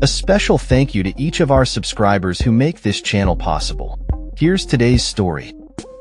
A special thank you to each of our subscribers who make this channel possible. Here's today's story.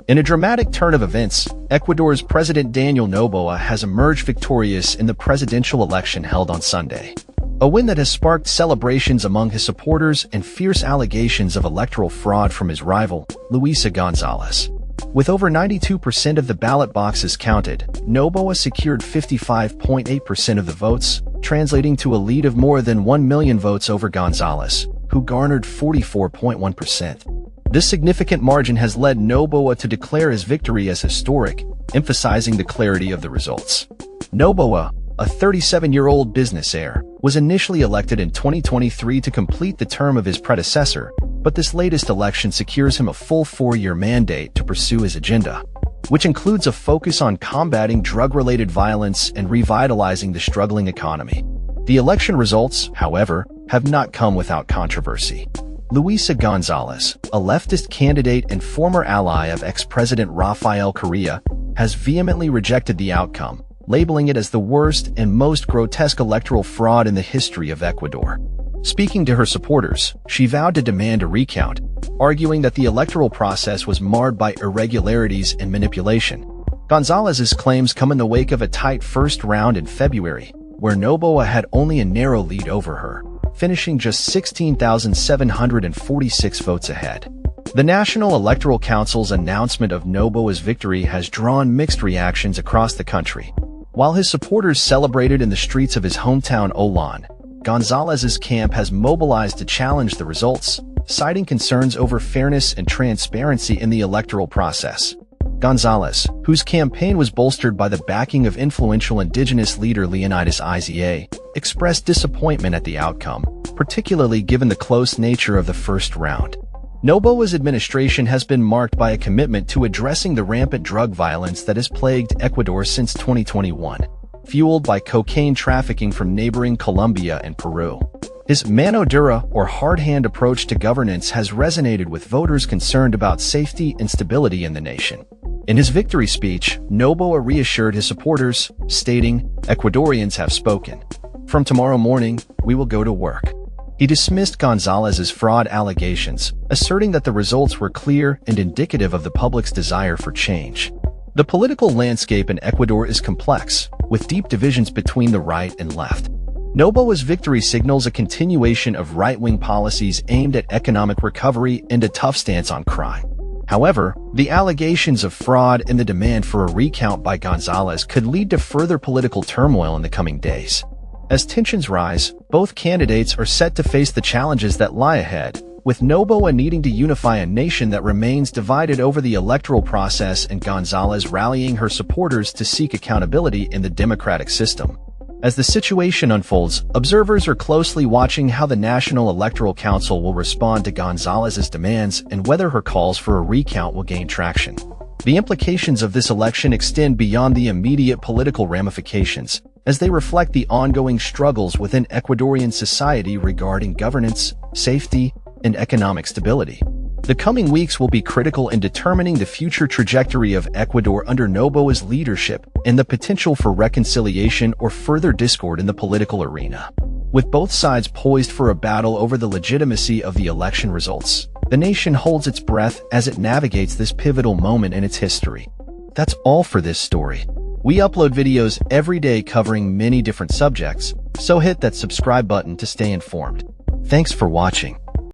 In a dramatic turn of events, Ecuador's President Daniel Noboa has emerged victorious in the presidential election held on Sunday. A win that has sparked celebrations among his supporters and fierce allegations of electoral fraud from his rival, Luisa Gonzalez. With over 92% of the ballot boxes counted, Noboa secured 55.8% of the votes, translating to a lead of more than 1 million votes over Gonzalez, who garnered 44.1%. This significant margin has led Noboa to declare his victory as historic, emphasizing the clarity of the results. Noboa, a 37-year-old business heir, was initially elected in 2023 to complete the term of his predecessor, but this latest election secures him a full 4-year mandate to pursue his agenda, which includes a focus on combating drug-related violence and revitalizing the struggling economy. The election results, however, have not come without controversy. Luisa Gonzalez, a leftist candidate and former ally of ex-President Rafael Correa, has vehemently rejected the outcome, labeling it as the worst and most grotesque electoral fraud in the history of Ecuador. Speaking to her supporters, she vowed to demand a recount, arguing that the electoral process was marred by irregularities and manipulation. Gonzalez's claims come in the wake of a tight first round in February, where Noboa had only a narrow lead over her, finishing just 16,746 votes ahead. The National Electoral Council's announcement of Noboa's victory has drawn mixed reactions across the country. While his supporters celebrated in the streets of his hometown Olan, Gonzalez's camp has mobilized to challenge the results, citing concerns over fairness and transparency in the electoral process. Gonzalez, whose campaign was bolstered by the backing of influential indigenous leader Leonidas Iza, expressed disappointment at the outcome, particularly given the close nature of the first round. Noboa's administration has been marked by a commitment to addressing the rampant drug violence that has plagued Ecuador since 2021, fueled by cocaine trafficking from neighboring Colombia and Peru. His mano dura, or hard-hand approach to governance, has resonated with voters concerned about safety and stability in the nation. In his victory speech, Noboa reassured his supporters, stating, "Ecuadorians have spoken. From tomorrow morning, we will go to work." He dismissed Gonzalez's fraud allegations, asserting that the results were clear and indicative of the public's desire for change. The political landscape in Ecuador is complex, with deep divisions between the right and left. Noboa's victory signals a continuation of right-wing policies aimed at economic recovery and a tough stance on crime. However, the allegations of fraud and the demand for a recount by Gonzalez could lead to further political turmoil in the coming days. As tensions rise, both candidates are set to face the challenges that lie ahead, with Noboa needing to unify a nation that remains divided over the electoral process and Gonzalez rallying her supporters to seek accountability in the democratic system. As the situation unfolds, observers are closely watching how the National Electoral Council will respond to Gonzalez's demands and whether her calls for a recount will gain traction. The implications of this election extend beyond the immediate political ramifications, as they reflect the ongoing struggles within Ecuadorian society regarding governance, safety, and economic stability. The coming weeks will be critical in determining the future trajectory of Ecuador under Noboa's leadership and the potential for reconciliation or further discord in the political arena. With both sides poised for a battle over the legitimacy of the election results, the nation holds its breath as it navigates this pivotal moment in its history. That's all for this story. We upload videos every day covering many different subjects, so hit that subscribe button to stay informed. Thanks for watching.